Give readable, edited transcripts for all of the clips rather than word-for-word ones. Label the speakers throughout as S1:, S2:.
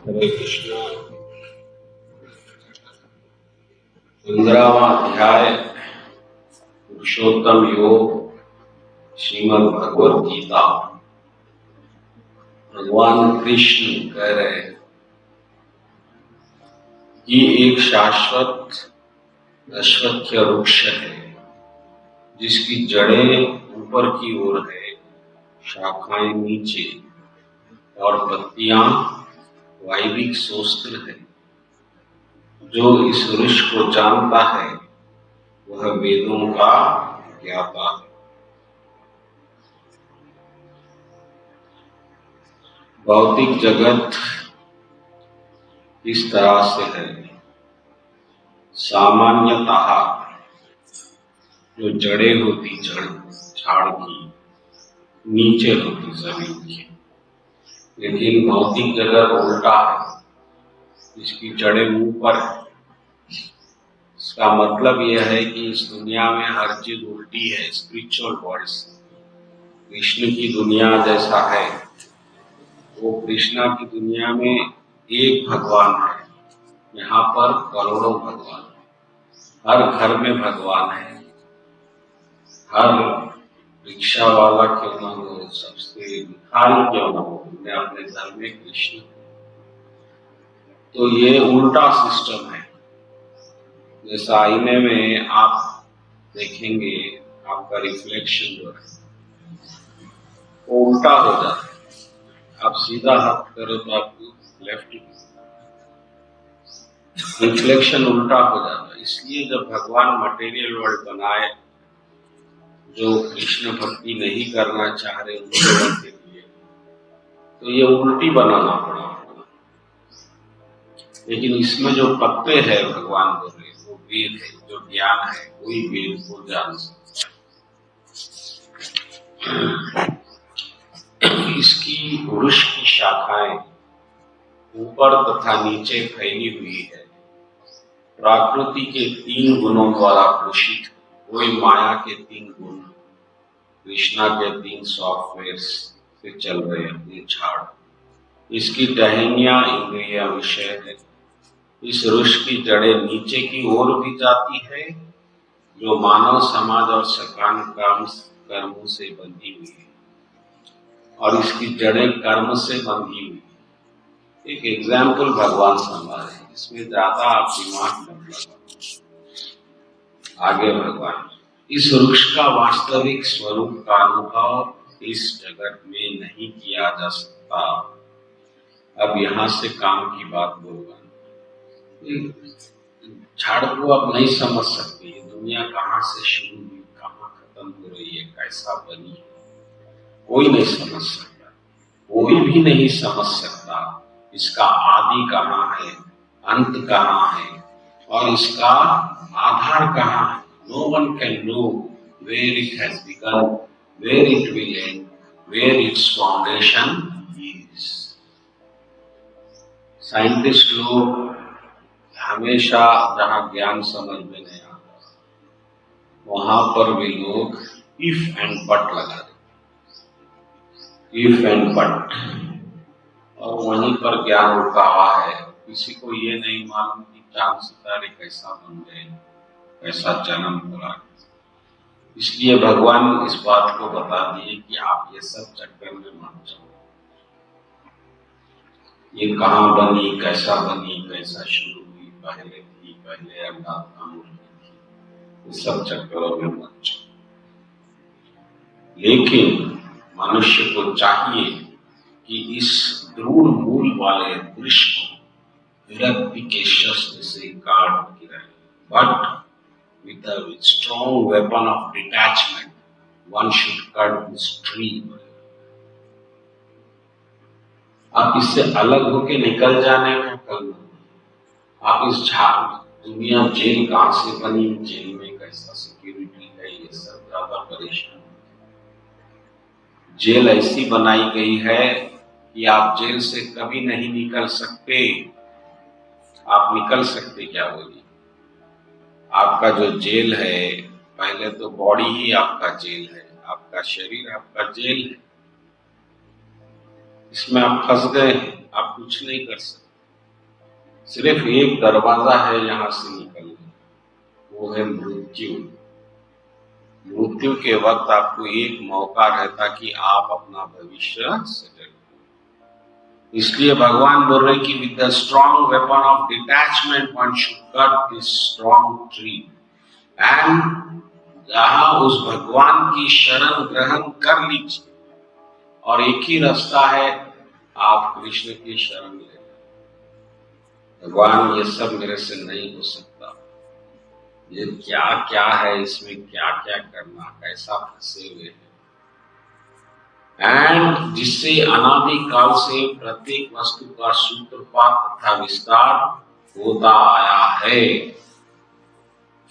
S1: हरे कृष्ण। 15वां अध्याय पुरुषोत्तम योग, श्रीमद् भगवद गीता। भगवान कृष्ण कह रहे कि एक शाश्वत अश्वत्थ वृक्ष है जिसकी जड़ें ऊपर की ओर है, शाखाएं नीचे और पत्तियां वायविक सोस्त्र है। जो इस वृक्ष को जानता है वह वेदों का ज्ञाता है। भौतिक जगत इस तरह से है। सामान्यतः जो जड़ें होती झाड़ की नीचे होती जमीन की, लेकिन भौतिक जगत उल्टा है, इसकी जड़ें ऊपर है। इसका मतलब यह है कि इस दुनिया में हर चीज उल्टी है। स्पिरिचुअल वर्ल्ड कृष्ण की दुनिया जैसा है, वो कृष्णा की दुनिया में एक भगवान है। यहाँ पर करोड़ों भगवान, हर घर में भगवान है। हर रिक्शा वाला क्यों न हो, सबसे भिखारी क्यों न हो, उन्हें अपने घर में कृष्ण। तो ये उल्टा सिस्टम है। जैसा आईने में आप देखेंगे, आपका रिफ्लेक्शन जो है वो उल्टा हो जाता है। आप सीधा हाथ करो तो आपको लेफ्ट रिफ्लेक्शन उल्टा हो जाता है। इसलिए जब भगवान मटेरियल वर्ल्ड बनाए, जो कृष्ण भक्ति नहीं करना चाह रहे उनके वर्ग के लिए, तो ये उल्टी बनाना पड़ा। लेकिन इसमें जो पत्ते हैं भगवान बोले वो वेद है, जो ज्ञान है वही वेद को जान सकता है। इसकी वृक्ष की शाखाएं ऊपर तथा नीचे फैली हुई है। प्रकृति के 3 गुणों द्वारा पोषित, वही माया के 3 गुण, कृष्णा के 3 सॉफ्टवेयर से चल रहे हैं ये झाड़। इसकी टहनियां इंद्रिया विषय है। इस वृक्ष की जड़ें नीचे की ओर भी जाती है, जो मानव समाज और सकाम कर्मों से बंधी हुई है, और इसकी जड़ें कर्म से बंधी हुई है। एक एग्जाम्पल भगवान संभाले, इसमें ज्यादा आप दिमाग मत लगाओ। आगे भगवान, इस वृक्ष का वास्तविक स्वरूप का अनुभव इस जगत में नहीं किया जा सकता। अब यहाँ से काम की बात बोलूंगा। झाड़ को आप नहीं समझ सकते, ये दुनिया कहाँ से शुरू हुई, कहाँ खत्म हो रही है, कैसा बनी है, कोई नहीं समझ सकता। कोई भी नहीं समझ सकता इसका आदि कहाँ है, अंत कहाँ है, और इसका आधार कहाँ है। No one can know where it has begun, where it will end, where its foundation is. Scientist लोग हमेशा जहाँ ज्ञान समझ में नहीं आता, वहां पर भी लोग इफ एंड बट लगा देते, इफ एंड बट, और वहीं पर ज्ञान रुका हुआ है। किसी को ये नहीं मालूम कि चांद सितारे कैसा बन गए, कैसा जन्म हुआ। इसलिए भगवान इस बात को बता दिए कि आप ये सब चक्कर में मत जाओ। ये कहाँ बनी, कैसा शुरू हुई, पहले थी, पहले अंडा था, मुर्गी थी, ये सब चक्करों में मत जाओ। लेकिन मनुष्य को चाहिए कि इस दृढ़ मूल वाले वृक्ष को विरक्ति के शस्त्र से काट गिराए, but with a strong weapon of detachment, one should cut this tree. आप इससे अलग होके निकल जाने का कल, आप इस झाड़ दुनिया जेल कहाँ से बनी, जेल में कैसा सिक्योरिटी है, ये सब ज्यादा परेशान। जेल ऐसी बनाई गई है कि आप जेल से कभी नहीं निकल सकते। आप निकल सकते क्या बोलिए? आपका जो जेल है, पहले तो बॉडी ही आपका जेल है, आपका शरीर आपका जेल है। इसमें आप फंस गए हैं, आप कुछ नहीं कर सकते। सिर्फ एक दरवाजा है यहाँ से निकलने, वो है मृत्यु। मृत्यु के वक्त आपको एक मौका रहता कि आप अपना भविष्य सेटल करो। इसलिए भगवान बोल रहे कि with the strong weapon of detachment one should cut this strong tree. And जहां उस भगवान की शरण ग्रहण कर लीजिए, और एक ही रास्ता है, आप कृष्ण की शरण ले। भगवान ये सब मेरे से नहीं हो सकता, ये क्या क्या है, इसमें क्या क्या करना, कैसा फंसे हुए हैं। एंड जिससे अनादिकाल से प्रत्येक वस्तु का सूत्रपात तथा विस्तार होता आया है।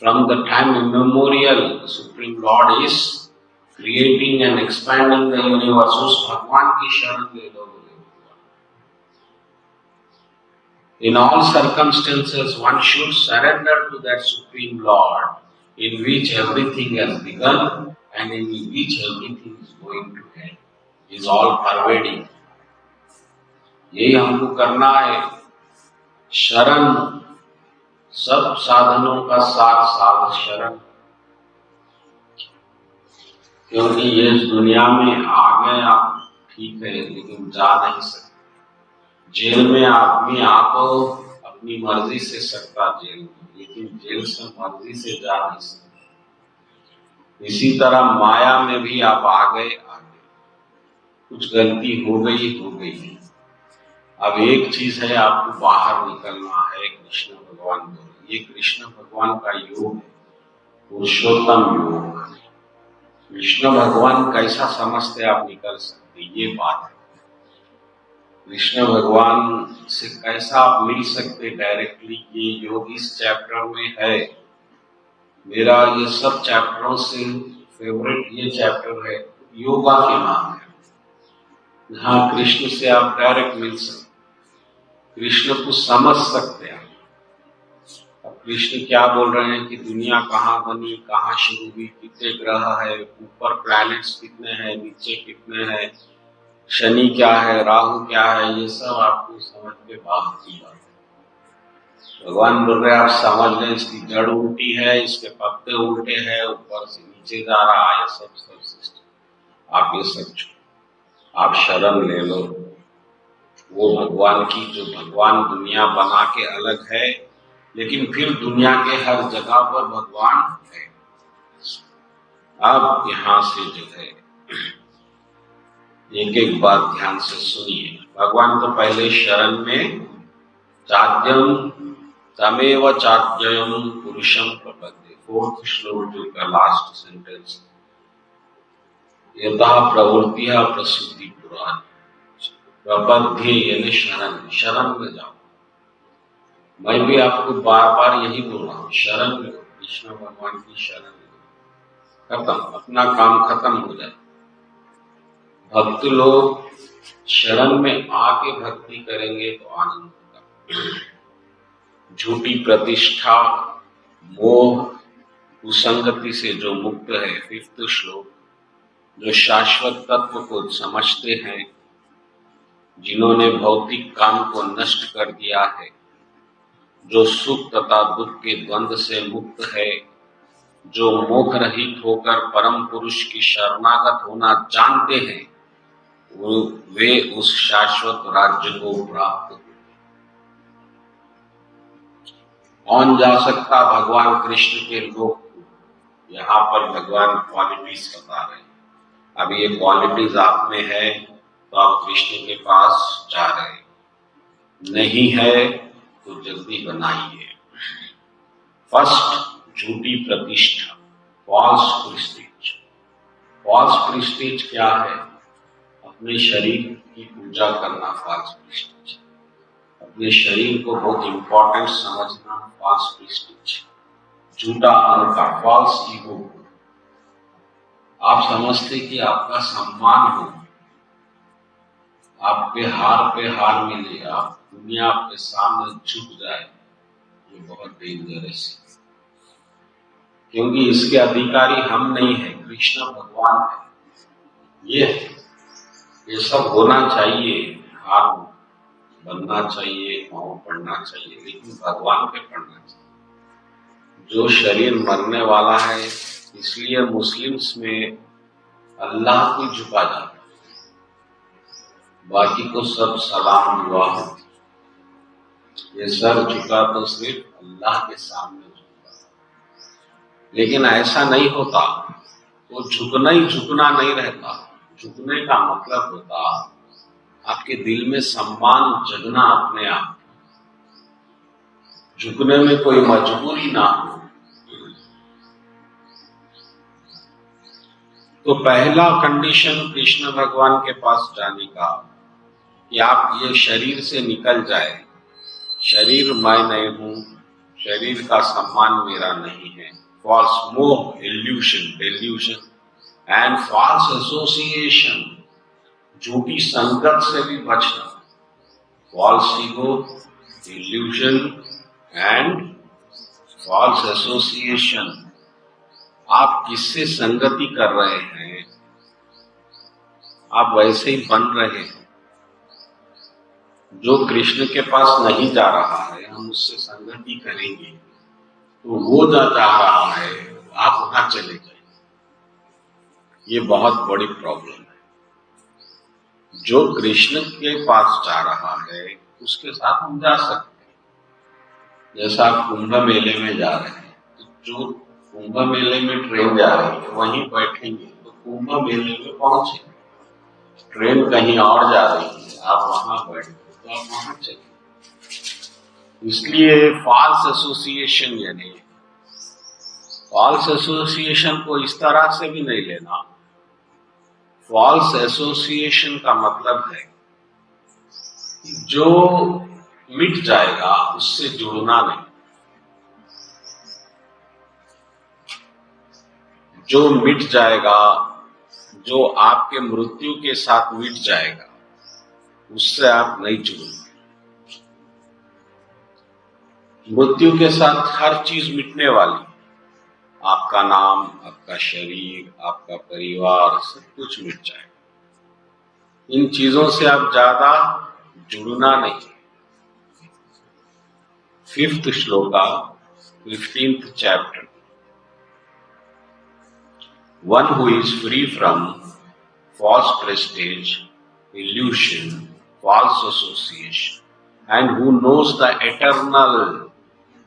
S1: From the time immemorial, the Supreme Lord is creating and expanding the universe. उस भगवान की शरण ले लो। In all circumstances, one should surrender to that Supreme Lord, in which everything has begun and in which everything is going to end. He is all pervading. यही हमको करना है। शरण, सब साधनों का सार साध शरण। क्योंकि ये इस दुनिया में आ गए आप, ठीक है, लेकिन जा नहीं सकते। जेल में आदमी आ तो अपनी मर्जी से सकता जेल में, लेकिन जेल से मर्जी से जा नहीं सकता। इसी तरह माया में भी आप आ गए, कुछ गलती हो गई। अब एक चीज है, आपको बाहर निकलना है। कृष्ण भगवान बोले, ये कृष्ण भगवान का योग है, पुरुषोत्तम योग। कृष्ण भगवान कैसा समझते आप निकल सकते, ये बात है। कृष्ण भगवान से कैसा आप मिल सकते डायरेक्टली, ये योग इस चैप्टर में है। मेरा ये सब चैप्टरों से फेवरेट ये चैप्टर है, योगा के नाम है, जहाँ कृष्ण से आप डायरेक्ट मिल सकते, कृष्ण को समझ सकते हैं। अब कृष्ण क्या बोल रहे हैं कि दुनिया कहाँ बनी, कहाँ शुरू हुई, कितने ग्रह है, ऊपर प्लैनेट्स कितने हैं, नीचे कितने हैं, शनि क्या है, राहु क्या है, ये सब आपको समझ के बात की बात है। भगवान बोल रहे आप समझ लें, इसकी जड़ उल्टी है, इसके पत्ते उल्टे हैं, ऊपर से नीचे जा रहा है, सब सिस्टम। आप ये सब आप शरण ले लो वो भगवान की, जो भगवान दुनिया बना के अलग है, लेकिन फिर दुनिया के हर जगह पर भगवान है। अब यहाँ से जो है एक एक बात ध्यान से सुनिए। भगवान तो पहले शरण में चाद्यम तमेव चाद्यम पुरुषम प्रपद्ये, 4th श्लोक जो का लास्ट सेंटेंस, यतः प्रवृत्तिः प्रसूति पुराण प्रपद्ये, यानी शरण में जाओ। मैं भी आपको बार बार यही बोल रहा हूँ, शरण में, कृष्ण भगवान की शरण में, खत्म, अपना काम खत्म हो जाए। भक्त लोग शरण में आके भक्ति करेंगे तो आनंद होगा। झूठी प्रतिष्ठा, मोह, कुसंगति से जो मुक्त है, 5th श्लोक, जो शाश्वत तत्व को समझते हैं, जिन्होंने भौतिक काम को नष्ट कर दिया है, जो सुख तथा दुख के द्वंद्व से मुक्त है, जो मोह रहित होकर परम पुरुष की शरणागत होना जानते हैं, वे उस शाश्वत राज्य को प्राप्त होते। कौन जा सकता भगवान कृष्ण के लोक को? यहाँ पर भगवान क्वालिटीज बता रहे हैं। अब ये क्वालिटीज आप में है तो आप कृष्ण के पास जा रहे हैं, नहीं है तो जल्दी बनाइए। फर्स्ट, झूठी प्रतिष्ठा, फॉल्स प्रेस्टीज। फॉल्स प्रेस्टीज क्या है? अपने शरीर की पूजा करना फॉल्स प्रेस्टीज, अपने शरीर को बहुत इंपॉर्टेंट समझना फॉल्स प्रेस्टीज, झूठा अहंकार, फॉल्स ईगो। आप समझते कि आपका सम्मान हो, आप पे हार मिले, आप दुनिया आपके सामने झुक जाए, ये बहुत डेंजरस है, क्योंकि इसके अधिकारी हम नहीं है, कृष्ण भगवान है। ये सब होना चाहिए, हार बनना चाहिए, पाँव पढ़ना चाहिए, लेकिन भगवान पे पढ़ना चाहिए। जो शरीर मरने वाला है, इसलिए मुस्लिम्स में अल्लाह को झुका जाता है, बाकी को सब सलाम दुआ होती। ये सर झुका तो सिर्फ अल्लाह के सामने झुका, लेकिन ऐसा नहीं होता। वो झुकना ही झुकना नहीं रहता। झुकने का मतलब होता आपके दिल में सम्मान जगना अपने आप, झुकने में कोई मजबूरी ना हो। तो पहला कंडीशन कृष्ण भगवान के पास जाने का कि आप ये शरीर से निकल जाए। शरीर मैं नहीं हूं, शरीर का सम्मान मेरा नहीं है। फॉल्स मोह, डेल्यूशन एंड फॉल्स एसोसिएशन, झूठी संगत से भी बचना। False ego, illusion and false association. आप किससे संगति कर रहे हैं, आप वैसे ही बन रहे हैं। जो कृष्ण के पास नहीं जा रहा है, हम उससे संगति करेंगे तो वो जा रहा है, आप वहां चले जाए। ये बहुत बड़ी प्रॉब्लम है। जो कृष्ण के पास जा रहा है उसके साथ हम जा सकते हैं। जैसा आप कुंभ मेले में जा रहे हैं, तो जो कुंभ मेले में ट्रेन जा रही है वहीं बैठेंगे तो कुंभ मेले में पहुंचेंगे। ट्रेन कहीं और जा रही है, आप वहां बैठे तो आप वहां चले। इसलिए फॉल्स एसोसिएशन, यानी फॉल्स एसोसिएशन को इस तरह से भी नहीं लेना। फॉल्स एसोसिएशन का मतलब है कि जो मिट जाएगा उससे जुड़ना नहीं। जो मिट जाएगा, जो आपके मृत्यु के साथ मिट जाएगा, उससे आप नहीं जुड़ेंगे। मृत्यु के साथ हर चीज मिटने वाली, आपका नाम, आपका शरीर, आपका परिवार, सब कुछ मिट जाएगा। इन चीजों से आप ज्यादा जुड़ना नहीं। 5th shloka, 15th chapter. One who is free from false prestige, illusion, false association, and who knows the eternal,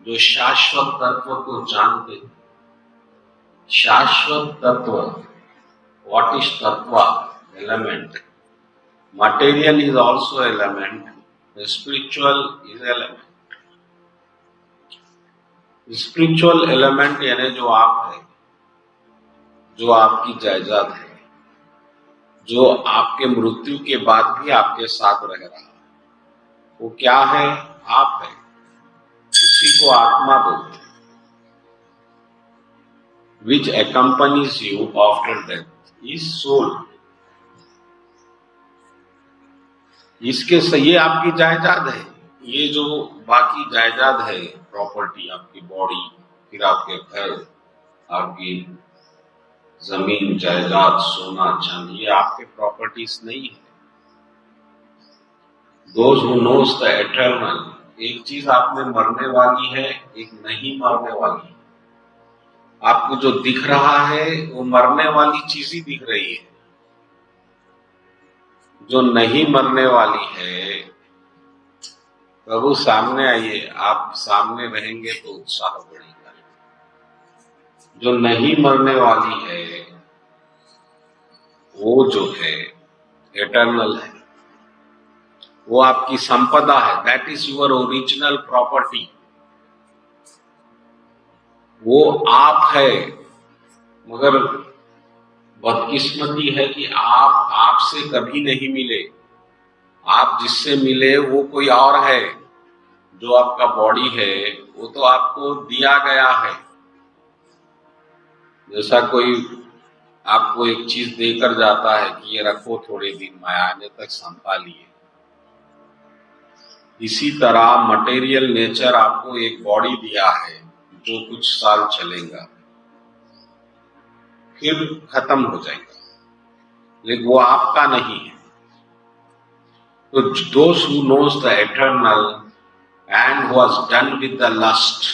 S1: जो शाश्वत तत्व को जानते। शाश्वत तत्व, what is tattva? Element. Material is also element. The spiritual is element. Spiritual element यानी जो आप है, जो आपकी जायदाद है, जो आपके मृत्यु के बाद भी आपके साथ रह रहा है, वो क्या है? आप है। उसी को आत्मा बोलते हैं। विच accompanies you after death is soul. इसके से ये आपकी जायदाद है। ये जो बाकी जायदाद है, प्रॉपर्टी, आपकी बॉडी, फिर आपके घर, आपकी जमीन जायदाद, सोना चांदी, ये आपके प्रॉपर्टीज नहीं है। Those who knows the eternal, एक चीज आप में मरने वाली है, एक नहीं मरने वाली है। आपको जो दिख रहा है वो मरने वाली चीज ही दिख रही है। जो नहीं मरने वाली है, प्रभु सामने आइए, आप सामने रहेंगे तो उत्साह बढ़ेगा। जो नहीं मरने वाली है वो जो है एटर्नल है, वो आपकी संपदा है। That is your original property. वो आप है, मगर बदकिस्मती है कि आप आपसे कभी नहीं मिले। आप जिससे मिले वो कोई और है। जो आपका बॉडी है वो तो आपको दिया गया है। जैसा कोई आपको एक चीज देकर जाता है कि ये रखो थोड़े दिन, मैं आने तक संभालिए। इसी तरह मटेरियल नेचर आपको एक बॉडी दिया है जो कुछ साल चलेगा, फिर खत्म हो जाएगा, लेकिन वो आपका नहीं है। तो those who knows the eternal and was done with the lust.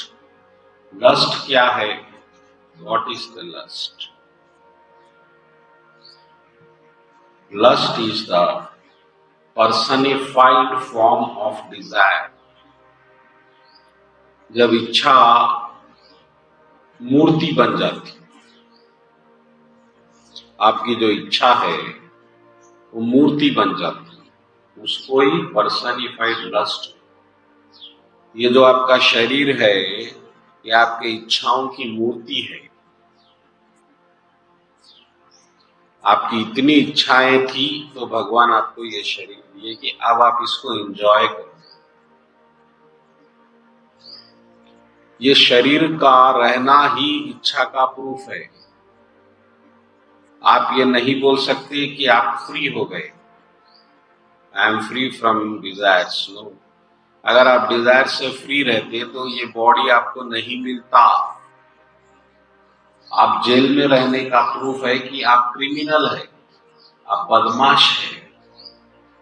S1: Lust क्या है? What is the lust? Lust is the personified form of desire. जब इच्छा मूर्ति बन जाती, आपकी जो इच्छा है वो मूर्ति बन जाती, उसको ही पर्सनिफाइड लस्ट। ये जो आपका शरीर है ये आपके इच्छाओं की मूर्ति है। आपकी इतनी इच्छाएं थी तो भगवान आपको ये शरीर दिए कि अब आप इसको एंजॉय करो। ये शरीर का रहना ही इच्छा का प्रूफ है। आप ये नहीं बोल सकते कि आप फ्री हो गए, I am free from desires. No, अगर आप डिजायर से फ्री रहते तो ये बॉडी आपको नहीं मिलता। आप जेल में रहने का प्रूफ है कि आप क्रिमिनल है, आप बदमाश है।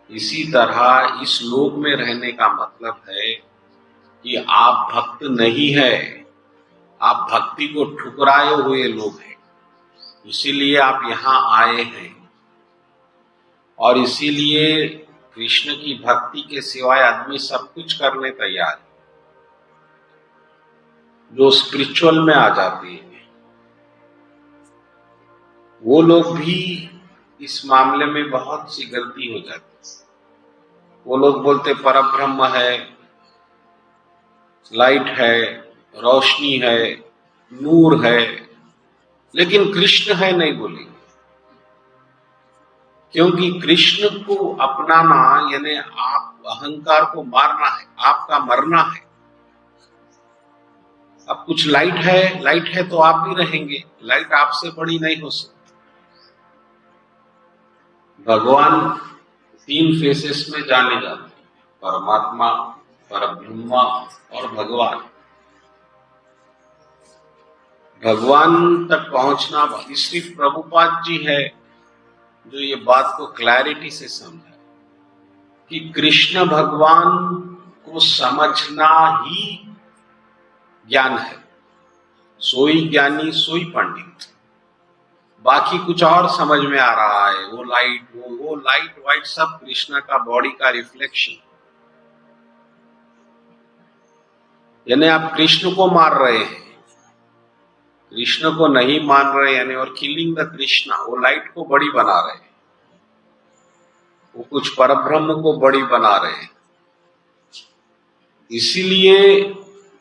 S1: इसी तरह इस लोक में रहने का मतलब है कि आप भक्त नहीं है, आप भक्ति को ठुकराए हुए लोग हैं। इसीलिए आप यहाँ आए हैं और इसीलिए कृष्ण की भक्ति के सिवाय आदमी सब कुछ करने तैयार है। जो स्पिरिचुअल में आ जाते हैं वो लोग भी इस मामले में बहुत सी गलती हो जाती है। वो लोग बोलते परब्रह्म है, लाइट है, रोशनी है, नूर है, लेकिन कृष्ण है नहीं बोलेंगे। क्योंकि कृष्ण को अपनाना यानी आप अहंकार को मारना है, आपका मरना है। अब कुछ लाइट है तो आप भी रहेंगे, लाइट आपसे बड़ी नहीं हो सकती। भगवान 3 फेसेस में जाने जाते हैं, परमात्मा, परब्रह्मा और भगवान। भगवान तक पहुंचना सिर्फ प्रभुपाद जी है जो ये बात को क्लैरिटी से समझा कि कृष्ण भगवान को समझना ही ज्ञान है। सोई ज्ञानी सोई पंडित। बाकी कुछ और समझ में आ रहा है, वो लाइट वाइट सब कृष्ण का बॉडी का रिफ्लेक्शन। यानी आप कृष्ण को मार रहे हैं, कृष्ण को नहीं मान रहे यानी और किलिंग द कृष्णा। वो लाइट को बड़ी बना रहे हैं, वो कुछ परब्रह्म को बड़ी बना रहे हैं। इसीलिए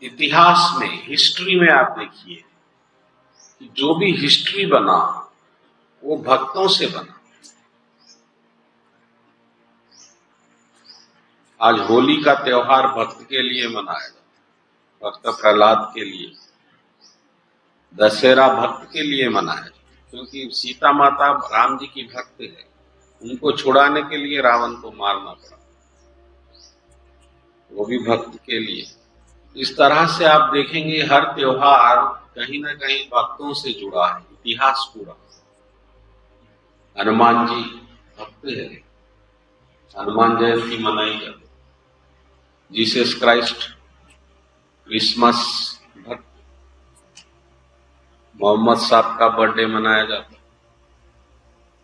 S1: इतिहास में, हिस्ट्री में आप देखिए कि जो भी हिस्ट्री बना वो भक्तों से बना। आज होली का त्योहार भक्त के लिए मनाया जाता, भक्त प्रहलाद के लिए। दशहरा भक्त के लिए मनाया जाता, क्योंकि सीता माता राम जी की भक्त है, उनको छुड़ाने के लिए रावण को मारना पड़ा, वो भी भक्त के लिए। इस तरह से आप देखेंगे हर त्योहार कहीं ना कहीं भक्तों से जुड़ा है, इतिहास पूरा। हनुमान जी भक्त है, हनुमान जयंती मनाई जाती। जीसस क्राइस्ट क्रिसमस भक्त, मोहम्मद साहब का बर्थडे मनाया जाता।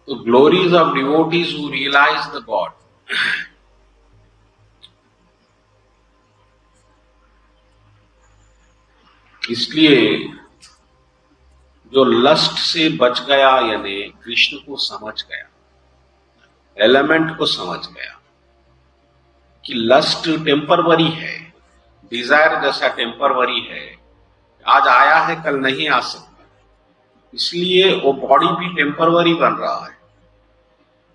S1: तो glories of devotees who realise the God. इसलिए जो लस्ट से बच गया यानी कृष्ण को समझ गया, एलिमेंट को समझ गया कि लस्ट टेम्परवरी है, डिजायर जैसा टेम्परवरी है, आज आया है कल नहीं आ सकता। इसलिए वो बॉडी भी टेम्परवरी बन रहा है।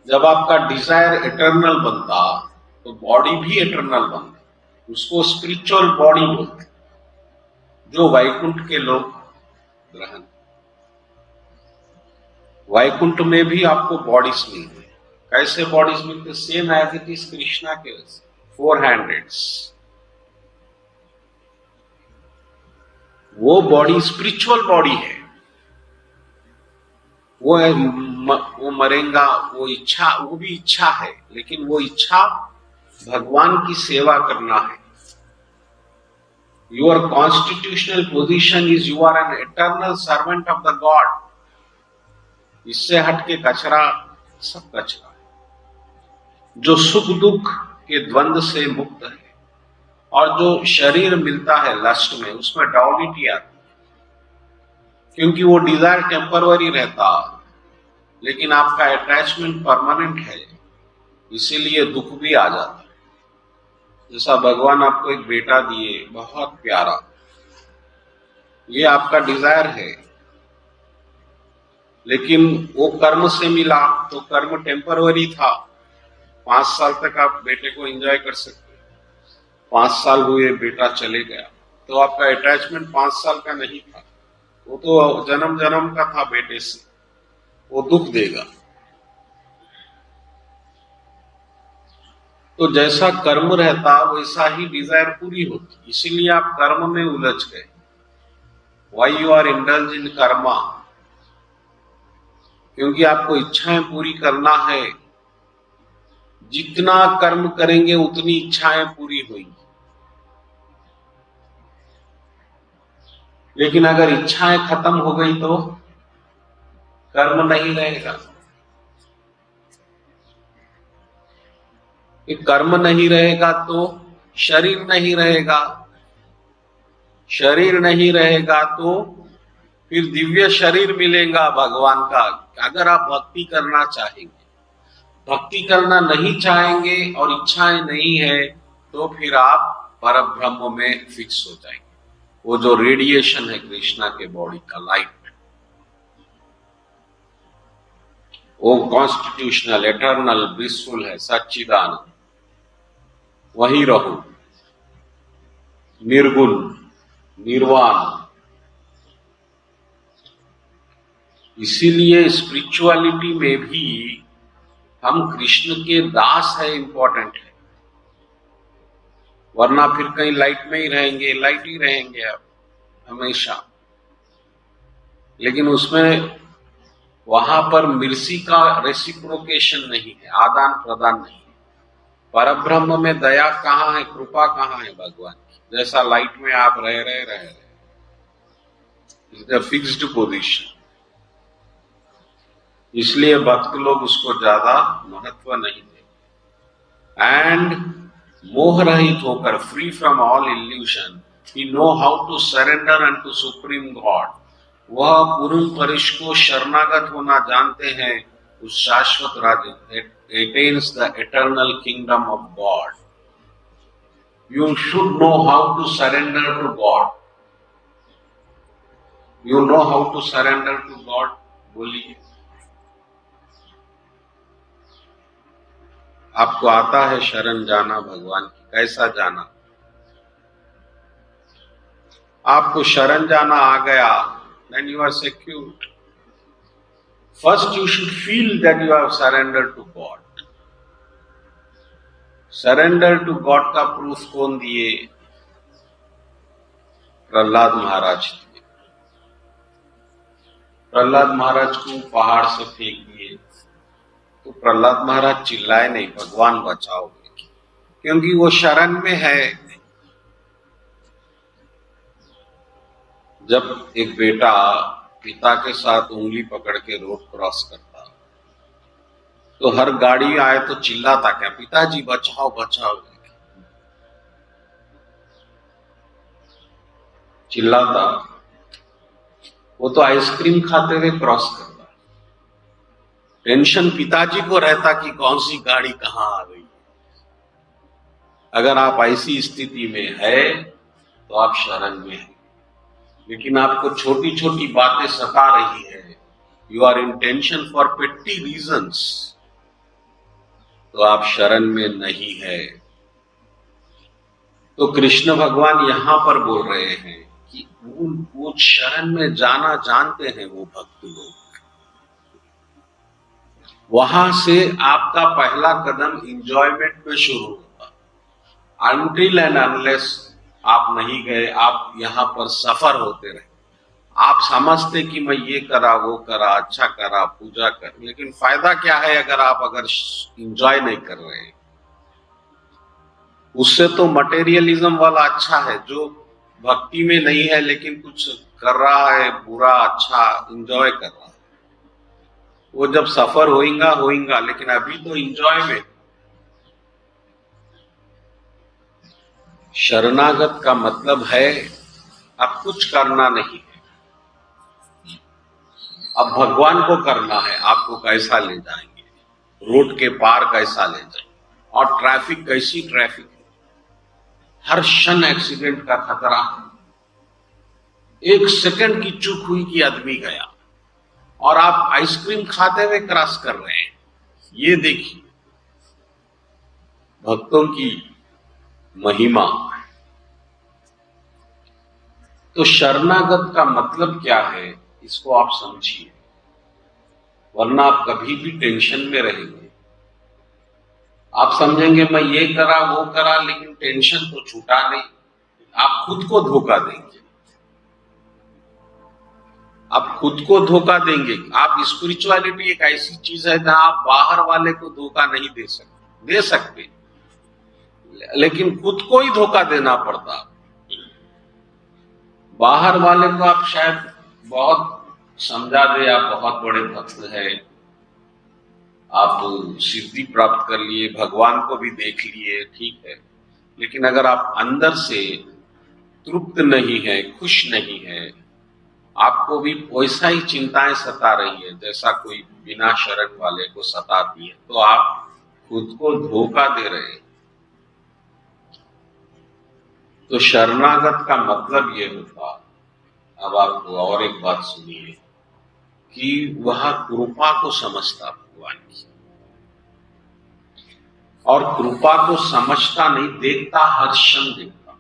S1: जब आपका डिजायर इटर्नल बनता तो बॉडी भी इटर्नल बनता, उसको स्पिरिचुअल बॉडी बोलते, जो वैकुंठ के लोग ग्रहण। वैकुंठ में भी आपको बॉडीज मिलते। कैसे बॉडीज मिलते? Same as it is Krishna के 4 हैंड्स। वो बॉडी स्पिरिचुअल बॉडी है, वो मरेगा, वो इच्छा, वो भी इच्छा है, लेकिन वो इच्छा भगवान की सेवा करना है। Your constitutional position is you are an eternal servant of the God. इससे हटके कचरा सब कचरा है। जो सुख दुख के द्वंद से मुक्त है और जो शरीर मिलता है लस्ट में, उसमें डाउलिटी आती है, क्योंकि वो डिजायर टेम्पररी रहता, लेकिन आपका अटैचमेंट परमानेंट है, इसीलिए दुख भी आ जाता है। जैसा भगवान आपको एक बेटा दिए, बहुत प्यारा, ये आपका डिजायर है, लेकिन वो कर्म से मिला, तो कर्म टेम्पररी था। 5 साल तक आप बेटे को एंजॉय कर सकते, 5 साल हुए बेटा चले गया, तो आपका अटैचमेंट 5 साल का नहीं था, वो तो जन्म जन्म का था बेटे से, वो दुख देगा। तो जैसा कर्म रहता वैसा ही डिजायर पूरी होती, इसीलिए आप कर्म में उलझ गए। Why you are indulge in karma, क्योंकि आपको इच्छाएं पूरी करना है। जितना कर्म करेंगे उतनी इच्छाएं पूरी होंगी, लेकिन अगर इच्छाएं खत्म हो गई तो कर्म नहीं रहेगा। कर्म नहीं रहेगा तो शरीर नहीं रहेगा, शरीर नहीं रहेगा तो फिर दिव्य शरीर मिलेगा भगवान का। अगर आप भक्ति करना चाहेंगे, भक्ति करना नहीं चाहेंगे और इच्छाएं नहीं है, तो फिर आप परब्रह्म में फिक्स हो जाएंगे। वो जो रेडिएशन है कृष्णा के बॉडी का, लाइट, वो कॉन्स्टिट्यूशनल, एटर्नल, ब्लिसफुल है, सच्चिदानंद, वही रहो, निर्गुण, निर्वाण। इसीलिए स्पिरिचुअलिटी में भी हम कृष्ण के दास है, इंपॉर्टेंट है, वरना फिर कहीं लाइट में ही रहेंगे, लाइट ही रहेंगे आप हमेशा। लेकिन उसमें वहां पर मिर्सी का रेसिप्रोकेशन नहीं है, आदान प्रदान नहीं है। परब्रह्म में दया कहाँ है, कृपा कहाँ है भगवान की? जैसा लाइट में आप रह रहे इज फिक्स्ड पोजीशन, इसलिए भक्त लोग उसको ज्यादा महत्व नहीं देते। एंड मोह रहित होकर, free from all illusion, he know how to surrender and to supreme God. वह पूर्ण परिश को शरणागत होना जानते हैं उस शाश्वत राज्य, attains the eternal kingdom of God. You should know how to surrender to God. You know how to surrender to God? बोलिए, आपको आता है शरण जाना भगवान की? कैसा जाना? आपको शरण जाना आ गया, then you are secure. First you should feel that you have surrendered to God. Surrender to God का प्रूफ कौन दिए? प्रहलाद महाराज दिए। प्रहलाद महाराज को पहाड़ से फेंक दिए तो प्रहलाद महाराज चिल्लाए नहीं, भगवान बचाओ, क्योंकि वो शरण में है। जब एक बेटा पिता के साथ उंगली पकड़ के रोड क्रॉस करता तो हर गाड़ी आए तो चिल्लाता क्या? पिताजी बचाओ बचाओ, चिल्लाता। वो तो आइसक्रीम खाते हुए क्रॉस करता, टेंशन पिताजी को रहता कि कौन सी गाड़ी कहां आ गई। अगर आप ऐसी स्थिति में है तो आप शरण में हैं, लेकिन आपको छोटी छोटी बातें सता रही है, you are in tension for petty reasons, तो आप शरण में नहीं है। तो कृष्ण भगवान यहां पर बोल रहे हैं कि वो शरण में जाना जानते हैं वो भक्त लोग। वहां से आपका पहला कदम इंजॉयमेंट में शुरू होता। अनटिल एंड अनलेस आप नहीं गए, आप यहां पर सफर होते रहे। आप समझते कि मैं ये करा वो करा, अच्छा करा, पूजा कर, लेकिन फायदा क्या है अगर आप इंजॉय नहीं कर रहे? उससे तो मटेरियलिज्म वाला अच्छा है, जो भक्ति में नहीं है लेकिन कुछ कर रहा है बुरा अच्छा एंजॉय कर रहा है, वो जब सफर होएगा होएगा, लेकिन अभी तो एंजॉय में। शरणागत का मतलब है अब कुछ करना नहीं है, अब भगवान को करना है, आपको कैसा ले जाएंगे, रोड के पार कैसा ले जाएंगे, और ट्रैफिक कैसी ट्रैफिक है, हर क्षण एक्सीडेंट का खतरा है, एक सेकंड की चूक हुई कि आदमी गया, और आप आइसक्रीम खाते हुए क्रॉस कर रहे हैं। ये देखिए भक्तों की महिमा। तो शरणागत का मतलब क्या है, इसको आप समझिए, वरना आप कभी भी टेंशन में रहेंगे। आप समझेंगे मैं ये करा वो करा, लेकिन टेंशन तो छूटा नहीं, आप खुद को धोखा देंगे, आप खुद को धोखा देंगे। आप स्पिरिचुअलिटी एक ऐसी चीज है जहां आप बाहर वाले को धोखा नहीं दे सकते, लेकिन खुद को ही धोखा देना पड़ता। बाहर वाले को आप शायद बहुत समझा दे, आप बहुत बड़े भक्त है, आप सिद्धि प्राप्त कर लिए, भगवान को भी देख लिए, ठीक है, लेकिन अगर आप अंदर से तृप्त नहीं है, खुश नहीं है, आपको भी वैसा ही चिंताएं सता रही है जैसा कोई बिना शरण वाले को सताती है, तो आप खुद को धोखा दे रहे हैं। तो शरणागत का मतलब ये होता। अब आपको और एक बात सुनिए कि वह कृपा को समझता भगवान की, और कृपा को समझता नहीं, देखता, हर क्षण देखता।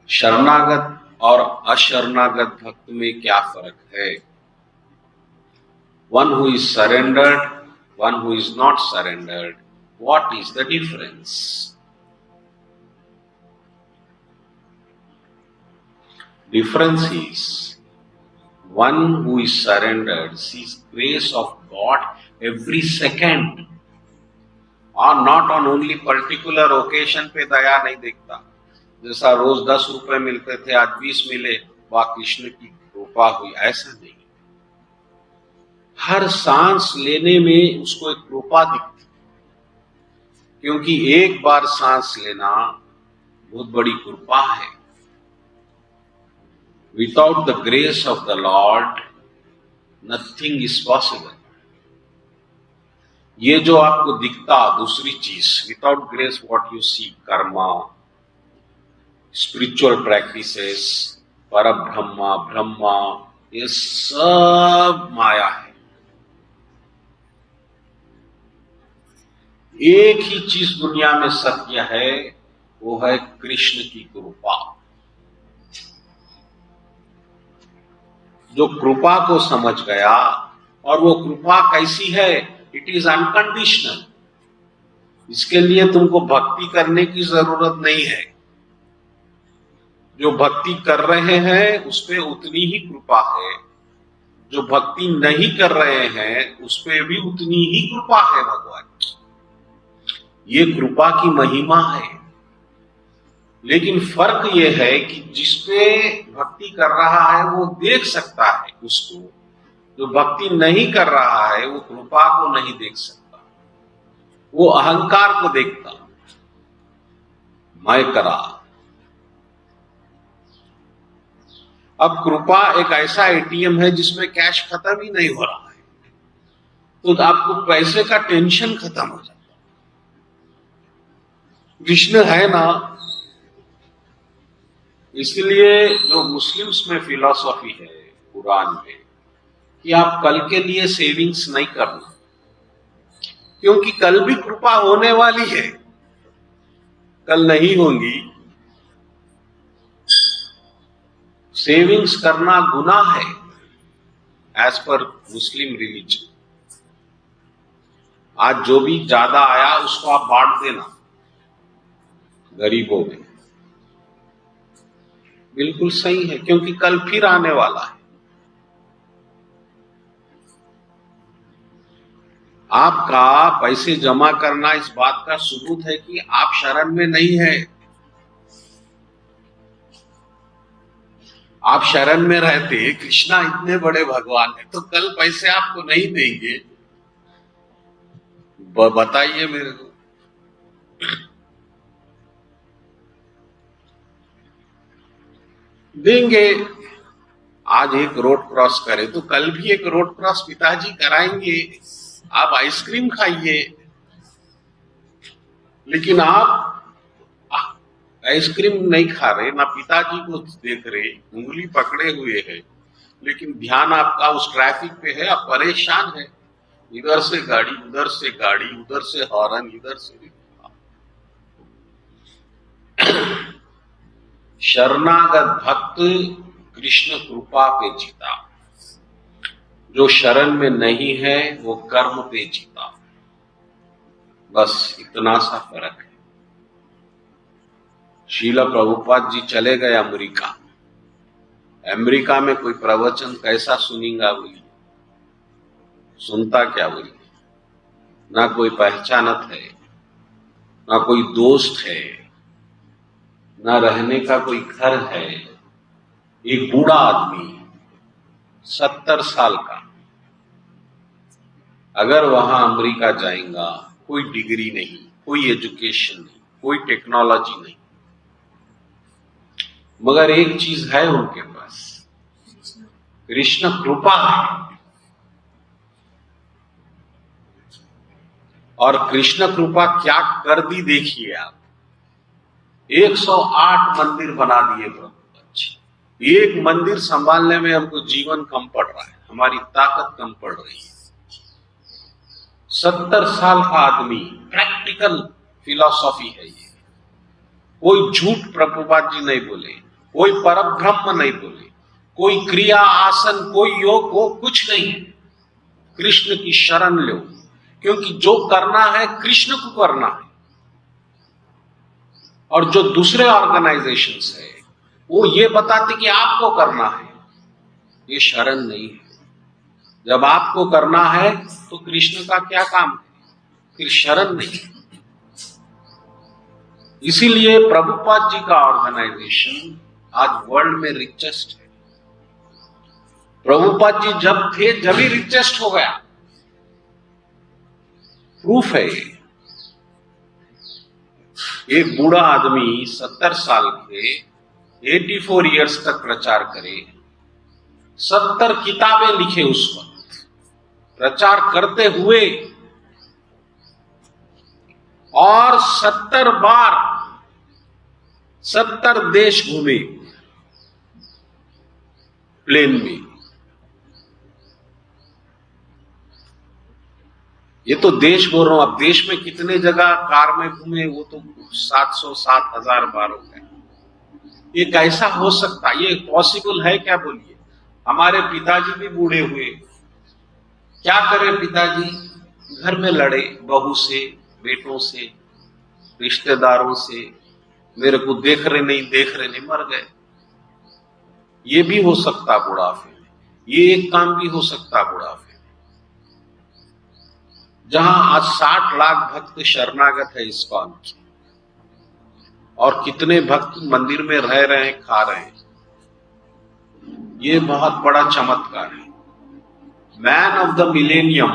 S1: शरणागत और अशरणागत भक्त में क्या फर्क है? One who is surrendered, one who is not surrendered, what is the difference? Difference is one who is surrendered sees grace of God every second, और not on only particular occasion पे दया नहीं देखता, जैसा रोज 10 रुपए मिलते थे आज 20 मिले, वाह कृष्ण की कृपा हुई, ऐसा नहीं। हर सांस लेने में उसको एक कृपा दिखती, क्योंकि एक बार सांस लेना बहुत बड़ी कृपा है। Without the grace of the Lord, nothing is possible. ये जो आपको दिखता दूसरी चीज, without grace what you see, karma, spiritual practices, पर ब्रह्मा ब्रह्मा, ये सब माया है। एक ही चीज दुनिया में सत्य है, वो है कृष्ण की कृपा। जो कृपा को समझ गया, और वो कृपा कैसी है, इट इज अनकंडीशनल। इसके लिए तुमको भक्ति करने की जरूरत नहीं है, जो भक्ति कर रहे हैं उस पे उतनी ही कृपा है, जो भक्ति नहीं कर रहे हैं उस पे भी उतनी ही कृपा है भगवान की। ये कृपा की महिमा है। लेकिन फर्क ये है कि जिसपे भक्ति कर रहा है वो देख सकता है उसको, जो भक्ति नहीं कर रहा है वो कृपा को नहीं देख सकता, वो अहंकार को देखता, मैं करा। अब कृपा एक ऐसा एटीएम है जिसमें कैश खत्म ही नहीं हो रहा है, तो आपको पैसे का टेंशन खत्म हो जाता। कृष्ण है ना, इसलिए जो मुस्लिम्स में फिलॉसफी है कुरान में कि आप कल के लिए सेविंग्स नहीं करना, क्योंकि कल भी कृपा होने वाली है, कल नहीं होंगी। सेविंग्स करना गुनाह है एज पर मुस्लिम रिलीजन। आज जो भी ज्यादा आया उसको आप बांट देना गरीबों में, बिल्कुल सही है, क्योंकि कल फिर आने वाला है। आपका पैसे जमा करना इस बात का सबूत है कि आप शरण में नहीं है। आप शरण में रहते, कृष्णा इतने बड़े भगवान है, तो कल पैसे आपको नहीं देंगे? बताइए मेरे को। देंगे। आज एक रोड क्रॉस करे तो कल भी एक रोड क्रॉस पिताजी कराएंगे। आप आइसक्रीम खाइए, लेकिन आप आइसक्रीम नहीं खा रहे, ना पिताजी को देख रहे, उंगली पकड़े हुए है, लेकिन ध्यान आपका उस ट्रैफिक पे है। आप परेशान है, इधर से गाड़ी, उधर से गाड़ी, उधर से हॉर्न, इधर से। शरणागत भक्त कृष्ण कृपा पे जीता, जो शरण में नहीं है वो कर्म पे जीता। बस इतना सा फर्क है। शीला प्रभुपाद जी चले गए अमेरिका। अमेरिका में कोई प्रवचन कैसा सुनेगा बोली? सुनता क्या बोली? ना कोई पहचानत है, ना कोई दोस्त है, ना रहने का कोई घर है। एक बूढ़ा आदमी 70 साल का, अगर वहां अमेरिका जाएगा, कोई डिग्री नहीं, कोई एजुकेशन नहीं, कोई टेक्नोलॉजी नहीं, मगर एक चीज है उनके पास, कृष्ण कृपा है। और कृष्ण कृपा क्या कर दी देखिए आप। 108 मंदिर बना दिए प्रभुपाद जी। एक मंदिर संभालने में हमको जीवन कम पड़ रहा है, हमारी ताकत कम पड़ रही है। 70 साल का आदमी, प्रैक्टिकल फिलॉसफी है ये। कोई झूठ प्रभुपाद जी नहीं बोले, कोई परब्रह्म नहीं बोले, कोई क्रिया आसन, कोई योग, वो कुछ नहीं। कृष्ण की शरण लो, क्योंकि जो करना है कृष्ण को करना है। और जो दूसरे ऑर्गेनाइजेशंस है वो ये बताते कि आपको करना है, ये शरण नहीं है। जब आपको करना है तो कृष्ण का क्या काम है? फिर शरण नहीं। इसीलिए प्रभुपाद जी का ऑर्गेनाइजेशन आज वर्ल्ड में रिचेस्ट है। प्रभुपाद जी जब थे जब ही रिचेस्ट हो गया, प्रूफ है। एक बूढ़ा आदमी 70 साल के 84 इयर्स तक प्रचार करे, 70 किताबें लिखे, उस वक्त प्रचार करते हुए, और 70 बार 70 देश घूमे प्लेन में। ये तो देश बोल रहा हूं, अब देश में कितने जगह कार में घूमे वो तो 700-7,000 बार हो गए। ये कैसा हो सकता? ये पॉसिबल है क्या बोलिए? हमारे पिताजी भी बूढ़े हुए, क्या करे पिताजी? घर में लड़े बहू से, बेटों से, रिश्तेदारों से, मेरे को देख रहे नहीं, मर गए। ये भी हो सकता बुढ़ापे में, ये एक काम भी हो सकता बुढ़ापे में। जहां आज 60 लाख भक्त शरणागत है इस्कॉन की, और कितने भक्त मंदिर में रह रहे हैं, खा रहे हैं, ये बहुत बड़ा चमत्कार है। मैन ऑफ द मिलेनियम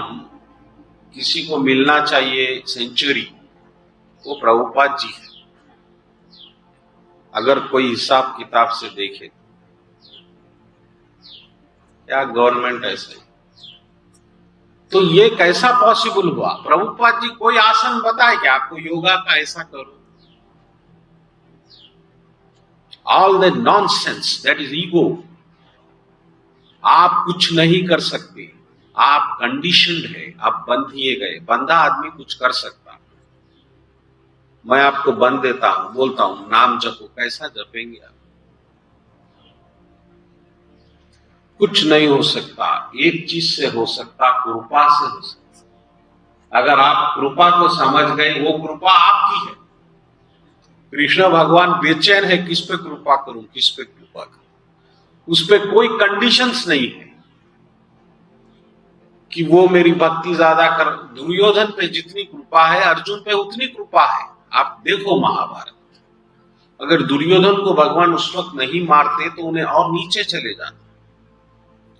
S1: किसी को मिलना चाहिए, सेंचुरी, वो प्रभुपाद जी है। अगर कोई हिसाब किताब से देखे, क्या गवर्नमेंट ऐसे, तो ये कैसा पॉसिबल हुआ? प्रभुपाद जी कोई आसन बताए क्या आपको, योगा का ऐसा करो? All the nonsense, that is ego. आप कुछ नहीं कर सकते, आप कंडीशनड है, आप बंध दिए गए। बंधा आदमी कुछ कर सकता। मैं आपको बंध देता हूं, बोलता हूं नाम जपो, कैसा जपेंगे आप? कुछ नहीं हो सकता। एक चीज से हो सकता, कृपा से हो सकता। अगर आप कृपा को समझ गए, वो कृपा आपकी है। कृष्ण भगवान बेचैन है, किस पे कृपा करूं, किस पे कृपा करूं? उस पे कोई कंडीशंस नहीं है। कि वो मेरी भक्ति ज्यादा कर। दुर्योधन पे जितनी कृपा है अर्जुन पे उतनी कृपा है। आप देखो महाभारत, अगर दुर्योधन को भगवान उस वक्त नहीं मारते तो उन्हें और नीचे चले जाते,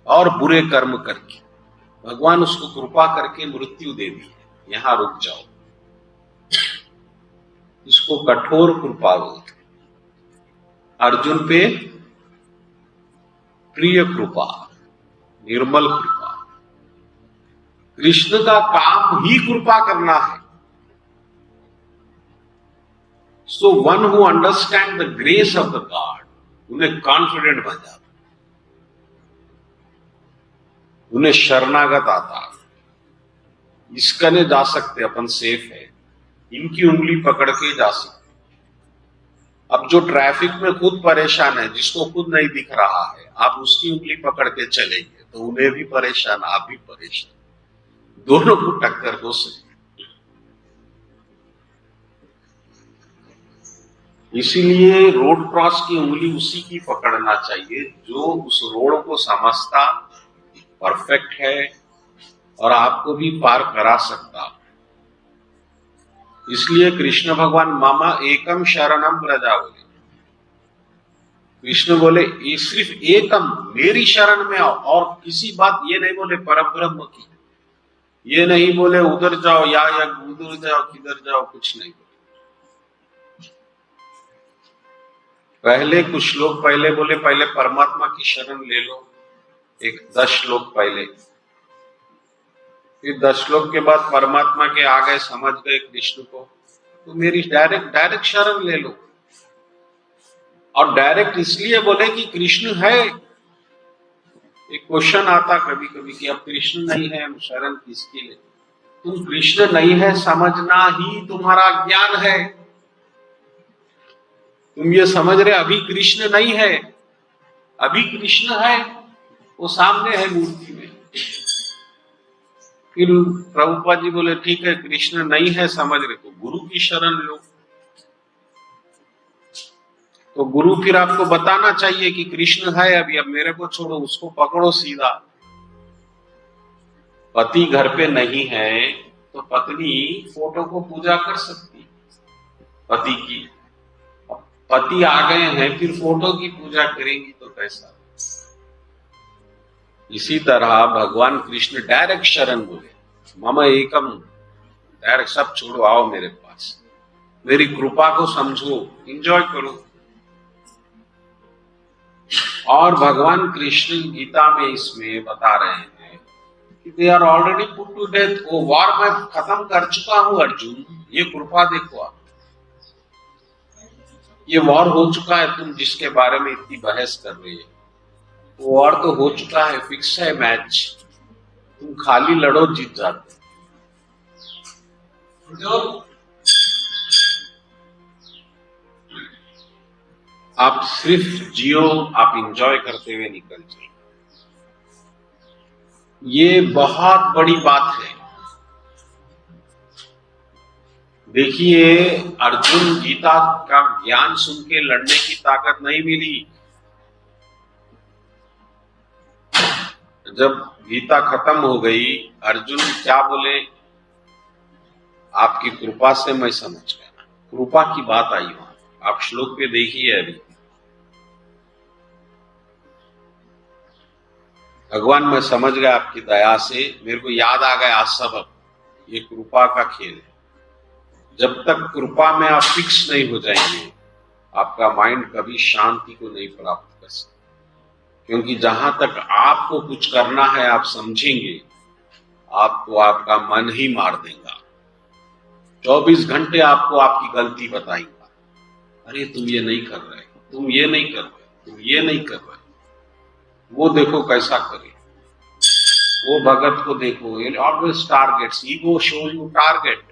S1: और बुरे कर्म करके भगवान उसको कृपा करके मृत्यु दे दी, यहां रुक जाओ। इसको कठोर कृपा बोलते। अर्जुन पे प्रिय कृपा, निर्मल कृपा। कृष्ण का काम ही कृपा करना है। So one who understand the grace of the God, उन्हें कॉन्फिडेंट बन जाता, उन्हें शरणागत आता। इसकने जा सकते, अपन सेफ है, इनकी उंगली पकड़ के जा सकते। अब जो ट्रैफिक में खुद परेशान है, जिसको खुद नहीं दिख रहा है, आप उसकी उंगली पकड़ के चलेंगे तो उन्हें भी परेशान, आप भी परेशान, दोनों को टक्कर हो सकती। इसीलिए रोड क्रॉस की उंगली उसी की पकड़ना चाहिए जो उस रोड को समझता, परफेक्ट है और आपको भी पार करा सकता। इसलिए कृष्ण भगवान मामा एकम शरणम प्रजा बोले। कृष्ण बोले ये सिर्फ एकम, मेरी शरण में आओ। और किसी बात ये नहीं बोले परब्रह्म की, ये नहीं बोले उधर जाओ या उधर जाओ किधर जाओ, कुछ नहीं बोले। पहले कुछ श्लोक पहले बोले पहले परमात्मा की शरण ले लो, एक 10 श्लोक पहले। फिर 10 श्लोक के बाद परमात्मा के आ गए, समझ गए कृष्ण को, तो मेरी डायरेक्ट शरण ले लो। और डायरेक्ट इसलिए बोले कि कृष्ण है। एक क्वेश्चन आता कभी कभी कि अब कृष्ण नहीं है, शरण किसकी ले? तुम कृष्ण नहीं है समझना ही तुम्हारा ज्ञान है। तुम ये समझ रहे अभी कृष्ण नहीं है, अभी कृष्ण है, वो सामने है मूर्ति में। फिर प्रभुपाद जी बोले ठीक है कृष्ण नहीं है समझ रहे तो गुरु की शरण लो। तो गुरु फिर आपको बताना चाहिए कि कृष्ण है अभी, अब मेरे को छोड़ो, उसको पकड़ो सीधा। पति घर पे नहीं है तो पत्नी फोटो को पूजा कर सकती पति की। पति आ गए हैं फिर फोटो की पूजा करेंगी तो कैसा? इसी तरह भगवान कृष्ण डायरेक्ट शरण बोले, मम एकम, डायरेक्ट सब छोड़ो, आओ मेरे पास, मेरी कृपा को समझो, एंजॉय करो। और भगवान कृष्ण गीता में इसमें बता रहे हैं कि they are already put to death. वो वॉर मैं खत्म कर चुका हूं अर्जुन, ये कृपा देखो आप, ये वॉर हो चुका है, तुम जिसके बारे में इतनी बहस कर रही है वो वॉर तो हो चुका है, फिक्स है मैच, तुम खाली लड़ो जीत जाते। जो आप सिर्फ जियो, आप इंजॉय करते हुए निकल जाए, ये बहुत बड़ी बात है। देखिए अर्जुन गीता का ज्ञान सुन के लड़ने की ताकत नहीं मिली। जब गीता खत्म हो गई अर्जुन क्या बोले, आपकी कृपा से मैं समझ गया। कृपा की बात आई वहां, आप श्लोक पे देखिए अभी, भगवान मैं समझ गया आपकी दया से, मेरे को याद आ गया सबक, ये कृपा का खेल है। जब तक कृपा में आप फिक्स नहीं हो जाएंगे आपका माइंड कभी शांति को नहीं प्राप्त कर सकता। क्योंकि जहां तक आपको कुछ करना है आप समझेंगे, आपको आपका मन ही मार देगा। 24 घंटे आपको आपकी गलती बताएगा, अरे तुम ये नहीं कर रहे, तुम ये नहीं कर रहे, तुम ये नहीं कर रहे, वो देखो कैसा करे, वो भगत को देखो, always targets, ego show you target.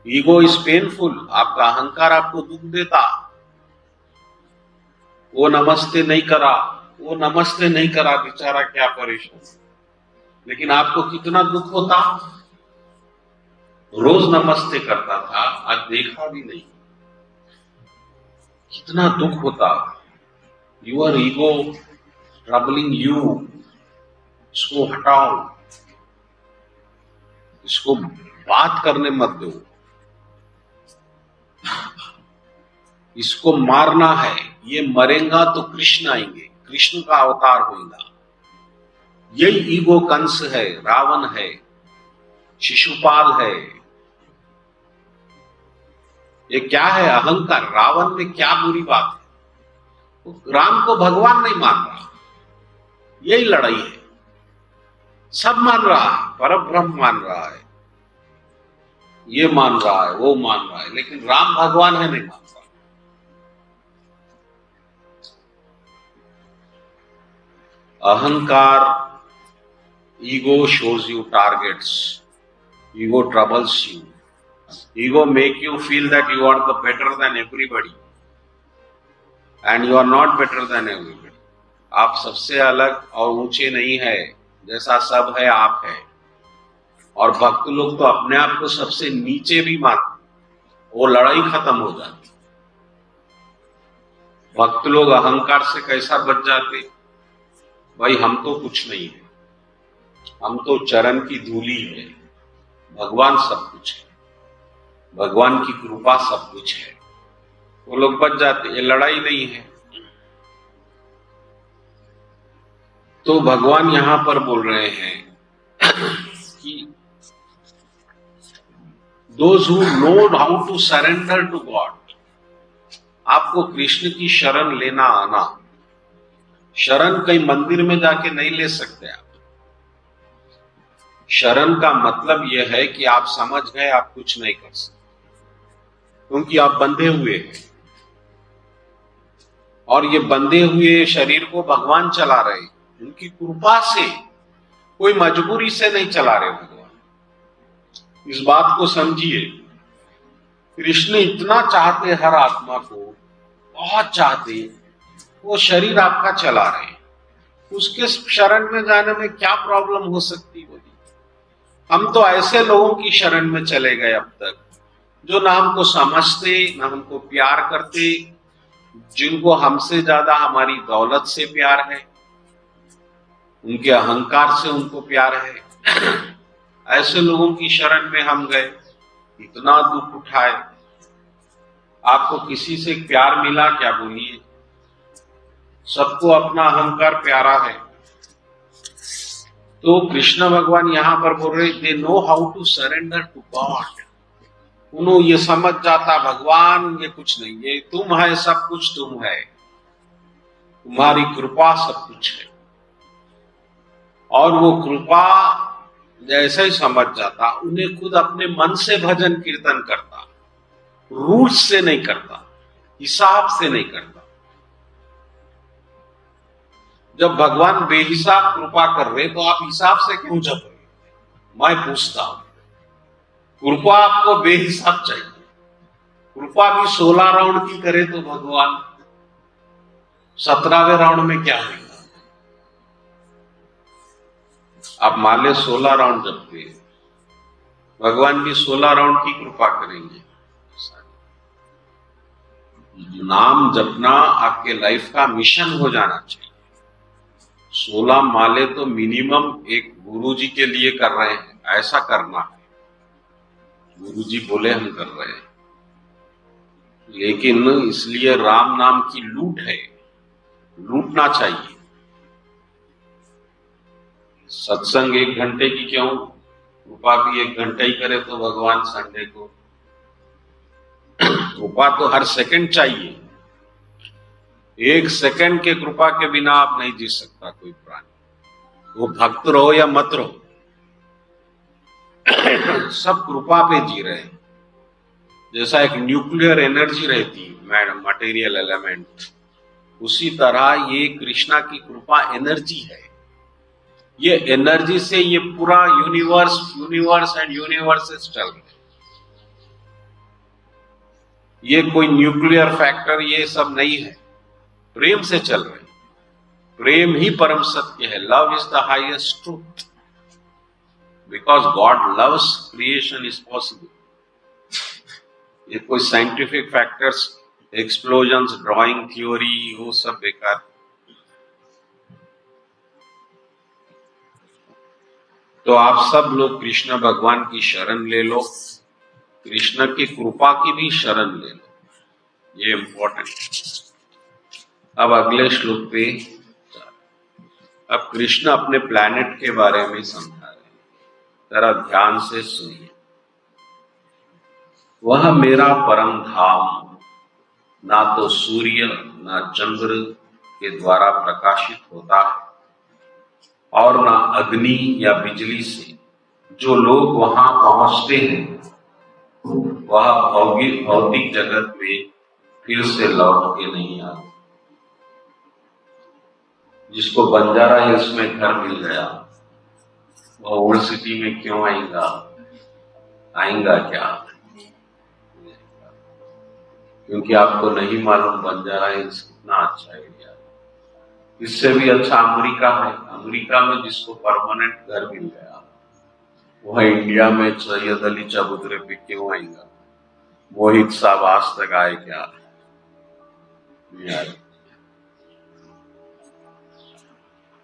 S1: Ego is painful, आपका अहंकार आपको दुख देता। वो नमस्ते नहीं करा, वो नमस्ते नहीं करा, बेचारा क्या परेशान। लेकिन आपको कितना दुख होता, रोज नमस्ते करता था, आज देखा भी नहीं, कितना दुख होता। यूर ईगो ट्रबलिंग यू, इसको हटाओ, इसको बात करने मत दो, इसको मारना है, ये मरेगा तो कृष्ण आएंगे, कृष्ण का अवतार होगा। यही ईगो कंस है, रावण है, शिशुपाल है। ये क्या है? अहंकार। रावण में क्या बुरी बात है? तो राम को भगवान नहीं मान रहा, यही लड़ाई है। सब मान रहा है, परब्रह्म मान रहा है, ये मान रहा है, वो मान रहा है, लेकिन राम भगवान है नहीं मान रहा। अहंकार, ego shows you targets, ego troubles you, ego make you feel that you are the better than everybody and you are not better than everybody. आप सबसे अलग और ऊंचे नहीं है, जैसा सब है आप है। और भक्त लोग तो अपने आप को सबसे नीचे भी मानते, वो लड़ाई खत्म हो जाती। भक्त लोग अहंकार से कैसा बच जाते? भाई हम तो कुछ नहीं है, हम तो चरण की धूली है, भगवान सब कुछ है, भगवान की कृपा सब कुछ है, वो लोग बच जाते। ये लड़ाई नहीं है। तो भगवान यहां पर बोल रहे हैं कि those who know how to surrender to God, आपको कृष्ण की शरण लेना आना। शरण कहीं मंदिर में जाके नहीं ले सकते आप। शरण का मतलब यह है कि आप समझ गए आप कुछ नहीं कर सकते, क्योंकि आप बंधे हुए हैं, और ये बंधे हुए शरीर को भगवान चला रहे हैं, उनकी कृपा से, कोई मजबूरी से नहीं चला रहे भगवान। इस बात को समझिए। कृष्ण इतना चाहते हर आत्मा को, बहुत चाहते, वो शरीर आपका चला रहे, उसके शरण में जाने में क्या प्रॉब्लम हो सकती? बोली, हम तो ऐसे लोगों की शरण में चले गए अब तक, जो ना हमको समझते, ना हमको प्यार करते, जिनको हमसे ज्यादा हमारी दौलत से प्यार है, उनके अहंकार से उनको प्यार है। ऐसे लोगों की शरण में हम गए, इतना दुख उठाए। आपको किसी से प्यार मिला क्या? बोलिए, सबको अपना अहंकार प्यारा है। तो कृष्ण भगवान यहां पर बोल रहे, they know how to surrender to God. उन्हों ये समझ जाता भगवान ये कुछ नहीं, ये तुम है, सब कुछ तुम है, तुम्हारी कृपा सब कुछ है। और वो कृपा जैसे ही समझ जाता, उन्हें खुद अपने मन से भजन कीर्तन करता, रूल्स से नहीं करता, हिसाब से नहीं करता। जब भगवान बेहिसाब कृपा कर रहे तो आप हिसाब से क्यों जप रहे? मैं पूछता हूं, कृपा आपको बेहिसाब चाहिए। कृपा भी 16 राउंड की करे तो भगवान 17वें राउंड में क्या होगा? आप माले 16 राउंड जपते, भगवान भी 16 राउंड की कृपा करेंगे। नाम जपना आपके लाइफ का मिशन हो जाना चाहिए। 16 माले तो मिनिमम एक गुरुजी के लिए कर रहे हैं, ऐसा करना है। गुरुजी बोले हम कर रहे हैं, लेकिन इसलिए राम नाम की लूट है, लूटना चाहिए। सत्संग 1 घंटे की क्यों, कृपा भी 1 घंटा ही करे तो भगवान संडे को। कृपा तो हर सेकंड चाहिए। 1 सेकंड के कृपा के बिना आप नहीं जी सकता कोई प्राणी, वो भक्त रहो या मत रहो। सब कृपा पे जी रहे हैं। जैसा एक न्यूक्लियर एनर्जी रहती है, मटेरियल एलिमेंट, उसी तरह ये कृष्णा की कृपा एनर्जी है। ये एनर्जी से ये पूरा यूनिवर्स एंड यूनिवर्सेस चल रहे हैं। ये कोई न्यूक्लियर फैक्टर ये सब नहीं है, प्रेम से चल रहे हैं। प्रेम ही परम सत्य है। Love is the highest truth, because God loves, creation is possible. ये कोई scientific factors, explosions, drawing theory, वो सब बेकार। तो आप सब लोग कृष्ण भगवान की शरण ले लो, कृष्ण की कृपा की भी शरण ले लो, ये इम्पोर्टेंट है। अब अगले श्लोक पे अब कृष्ण अपने प्लैनेट के बारे में समझा रहे हैं, जरा ध्यान से सुनिए। वह मेरा परम धाम ना तो सूर्य ना चंद्र के द्वारा प्रकाशित होता है और ना अग्नि या बिजली से। जो लोग वहां पहुंचते हैं वह भौतिक जगत में फिर से लौट के नहीं आते। जिसको बंजारा हिल्स में घर मिल गया वह ओल्ड सिटी में क्यों आएगा? आएगा क्या? क्योंकि आपको नहीं मालूम बंजारा हिल्स कितना अच्छा एरिया है। इससे भी अच्छा अमेरिका है। अमेरिका में जिसको परमानेंट घर मिल गया वह इंडिया में सैयद अली चबूतरे पे क्यों आएगा? मोहित साहब आज तक आए क्या? नहीं आए।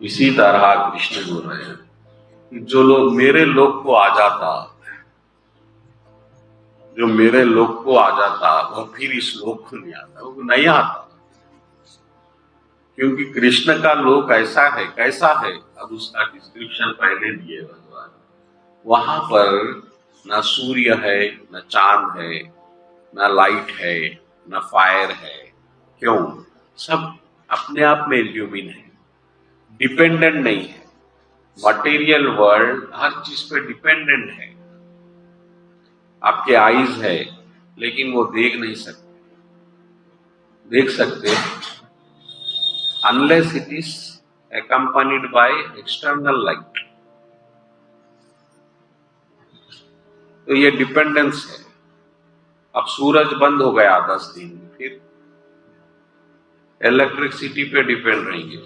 S1: इसी तरह कृष्ण बोल रहे हैं कि जो लोग मेरे लोक को आ जाता, जो मेरे लोक को आ जाता वह फिर इस लोक को नहीं आता, वो नहीं आता। क्योंकि कृष्ण का लोक ऐसा है, कैसा है, अब उसका डिस्क्रिप्शन पहले दिए भगवान। वहां पर न सूर्य है, न चांद है, न लाइट है, न फायर है। क्यों? सब अपने आप में ल्यूमिन है, डिपेंडेंट नहीं है। मटेरियल वर्ल्ड हर चीज पे डिपेंडेंट है। आपके आईज है लेकिन वो देख नहीं सकते, देख सकते unless it is accompanied by external light। तो ये डिपेंडेंस है। अब सूरज बंद हो गया 10 दिन, फिर इलेक्ट्रिसिटी पे डिपेंड रहेंगे।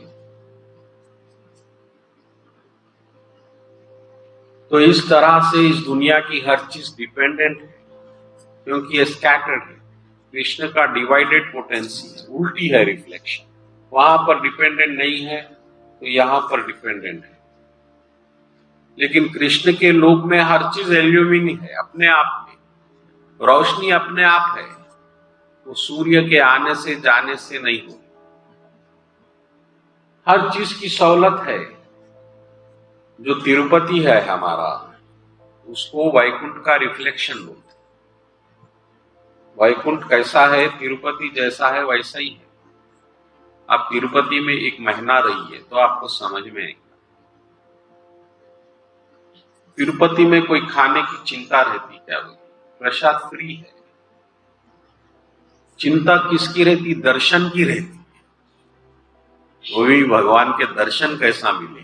S1: तो इस तरह से इस दुनिया की हर चीज डिपेंडेंट है, क्योंकि ये स्कैटर्ड है। कृष्ण का डिवाइडेड पोटेंसी उल्टी है रिफ्लेक्शन। वहां पर डिपेंडेंट नहीं है तो यहां पर डिपेंडेंट है। लेकिन कृष्ण के लोक में हर चीज एल्यूमिनी है अपने आप में। रोशनी अपने आप है, वो सूर्य के आने से जाने से नहीं हो। हर चीज की सहूलत है। जो तिरुपति है हमारा, उसको वैकुंठ का रिफ्लेक्शन बोलते। वैकुंठ कैसा है, तिरुपति जैसा है वैसा ही है। आप तिरुपति में एक महीना रहिए तो आपको समझ में आएगा। तिरुपति में कोई खाने की चिंता रहती क्या? प्रसाद फ्री है। चिंता किसकी रहती? दर्शन की रहती। वो भी भगवान के दर्शन कैसा मिलेंगे।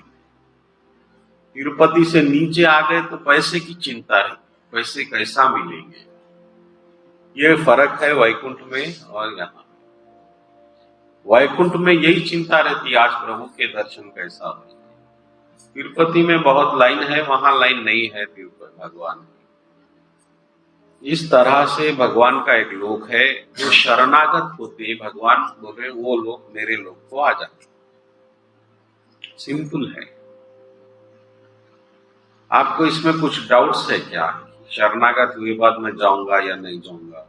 S1: तिरुपति से नीचे आ गए तो पैसे की चिंता रहती, पैसे कैसा मिलेंगे। ये फर्क है वैकुंठ में और यहाँ। वैकुंठ में यही चिंता रहती, आज प्रभु के दर्शन कैसा हो। तिरुपति में बहुत लाइन है, वहां लाइन नहीं है तिरुपति भगवान की। इस तरह से भगवान का एक लोक है। जो शरणागत होते भगवान बोले वो लोग मेरे लोक को आ जाते। सिंपल है। आपको इसमें कुछ डाउट्स है क्या? शरणागत हुए बाद मैं जाऊंगा या नहीं जाऊंगा?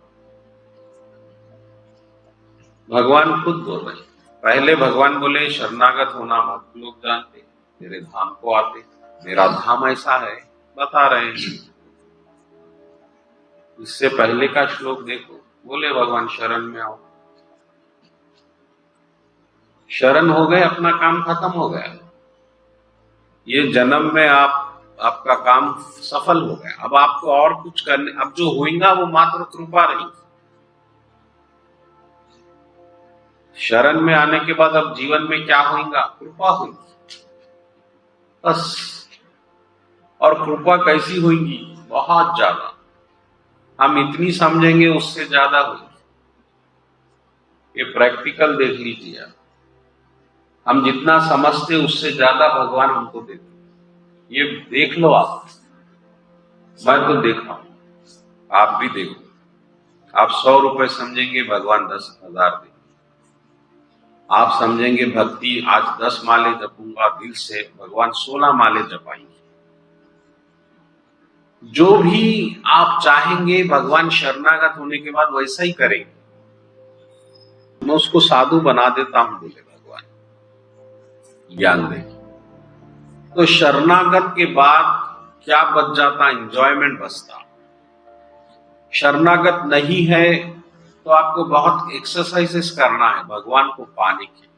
S1: भगवान खुद बोल रहे। पहले भगवान बोले शरणागत होना मत, लोग जानते मेरे धाम को आते। मेरा धाम ऐसा है बता रहे हैं। इससे पहले का श्लोक देखो, बोले भगवान शरण में आओ। शरण हो गए, अपना काम खत्म हो गया। ये जन्म में आपका काम सफल हो गया। अब आपको और कुछ करने, अब जो होगा वो मात्र कृपा रही। शरण में आने के बाद अब जीवन में क्या होगा? कृपा होगी बस। और कृपा कैसी होगी? बहुत ज्यादा। हम इतनी समझेंगे उससे ज्यादा होगी। ये प्रैक्टिकल देख लीजिए आप। हम जितना समझते उससे ज्यादा भगवान हमको देते। ये देख लो आप। मैं तो देखा हूं, आप भी देखो। आप 100 रुपए समझेंगे, भगवान 10,000 देंगे। आप समझेंगे भक्ति, आज 10 माले जपूंगा दिल से, भगवान 16 माले जपाएंगे। जो भी आप चाहेंगे भगवान शरणागत होने के बाद वैसा ही करेंगे। मैं उसको साधु बना देता हूं, बोले भगवान, ज्ञान दे। तो शरणागत के बाद क्या बच जाता? एंजॉयमेंट बचता। शरणागत नहीं है तो आपको बहुत एक्सरसाइजेस करना है भगवान को पाने के।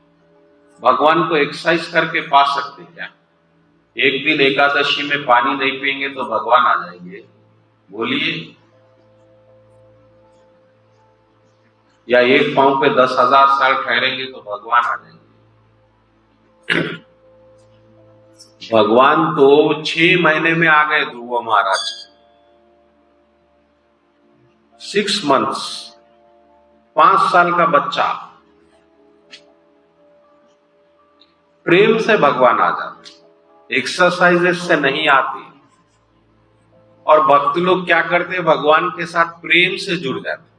S1: भगवान को एक्सरसाइज करके पा सकते क्या? एक दिन एकादशी में पानी नहीं पिएंगे तो भगवान आ जाएंगे? बोलिए। या एक पांव पे 10,000 साल ठहरेंगे तो भगवान आ जाएंगे? भगवान तो 6 महीने में आ गए ध्रुव महाराज। 6 मंथ्स, 5 साल का बच्चा, प्रेम से भगवान आ जाते, एक्सरसाइजेस से नहीं आती। और भक्त लोग क्या करते? भगवान के साथ प्रेम से जुड़ जाते।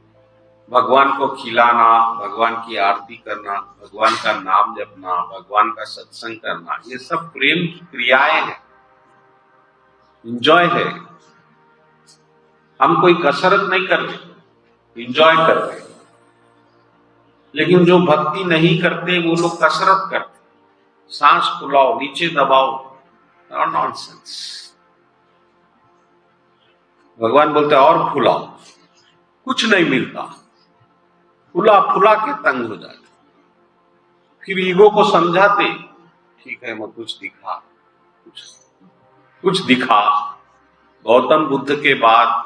S1: भगवान को खिलाना, भगवान की आरती करना, भगवान का नाम जपना, भगवान का सत्संग करना, ये सब प्रेम की क्रियाएं हैं, इंजॉय है। हम कोई कसरत नहीं कर रहे, इंजॉय कर रहे। लेकिन जो भक्ति नहीं करते वो लोग कसरत करते, सांस फुलाओ, नीचे दबाओ, नॉनसेंस। भगवान बोलते और फुलाओ, कुछ नहीं मिलता, फुला फुला के तंग हो जाते। फिर ईगो को समझाते, ठीक है मैं कुछ दिखा, कुछ दिखा। गौतम बुद्ध के बाद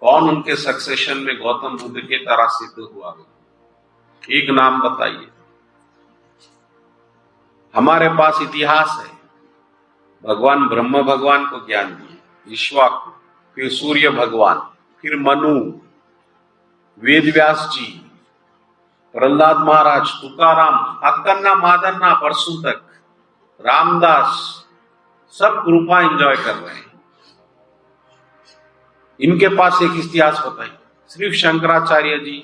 S1: कौन उनके सक्सेशन में गौतम बुद्ध के तरह सिद्ध हुआ? एक नाम बताइए। हमारे पास इतिहास है। भगवान ब्रह्म भगवान को ज्ञान दिए, विश्वाक, फिर सूर्य भगवान, फिर मनु, वेद व्यास जी, प्रहलाद महाराज, तुकाराम, अक्कन्ना मादन्ना, परसों तक रामदास, सब कृपा एंजॉय कर रहे हैं। इनके पास एक इतिहास बताइए। सिर्फ शंकराचार्य जी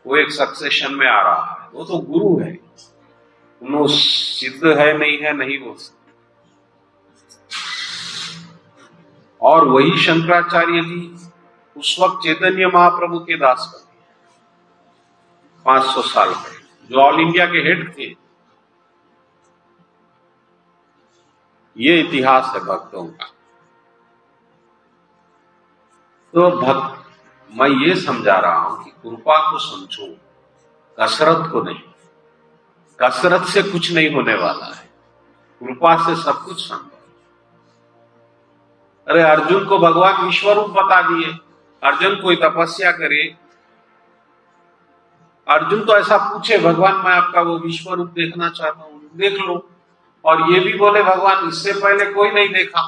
S1: वो एक सक्सेशन में आ रहा है, वो तो गुरु है, उन्होंने सिद्ध है नहीं बोल सकते। और वही शंकराचार्य जी उस वक्त चैतन्य महाप्रभु के दास बने 500 साल पहले, जो ऑल इंडिया के हेड थे। ये इतिहास है भक्तों का। तो मैं ये समझा रहा हूं कि कृपा को समझो, कसरत को नहीं। कसरत से कुछ नहीं होने वाला है, कृपा से सब कुछ संभव। अरे अर्जुन को भगवान विश्वरूप बता दिए, अर्जुन कोई तपस्या करे, अर्जुन तो ऐसा पूछे भगवान मैं आपका वो विश्वरूप देखना चाहता हूं, देख लो। और ये भी बोले भगवान इससे पहले कोई नहीं देखा।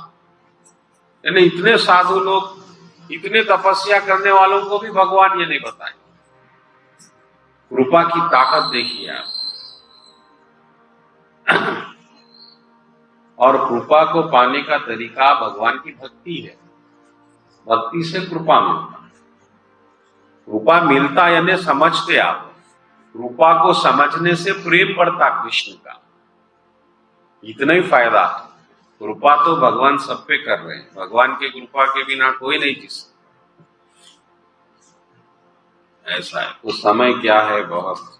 S1: यानी इतने साधु लोग, इतने तपस्या करने वालों को भी भगवान ये नहीं बताए। कृपा की ताकत देखिए आप। और कृपा को पाने का तरीका भगवान की भक्ति है। भक्ति से कृपा मिलता, कृपा मिलता यानी समझते आप। कृपा को समझने से प्रेम बढ़ता कृष्ण का, इतना ही फायदा है। कृपा तो भगवान सब पे कर रहे हैं, भगवान के कृपा के बिना कोई नहीं जी सकता। ऐसा है। तो समय क्या है? बहुत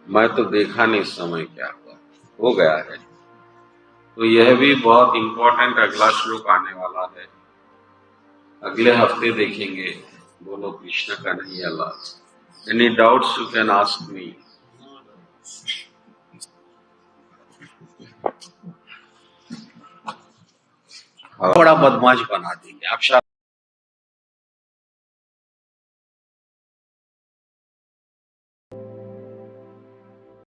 S1: मैं तो देखा नहीं समय क्या हुआ, हो गया है। तो यह भी बहुत इंपॉर्टेंट अगला श्लोक आने वाला है, अगले हफ्ते देखेंगे। बोलो कृष्ण का नहीं Allah. Any doubts you can ask me. बड़ा बदमाश बना देंगे आप।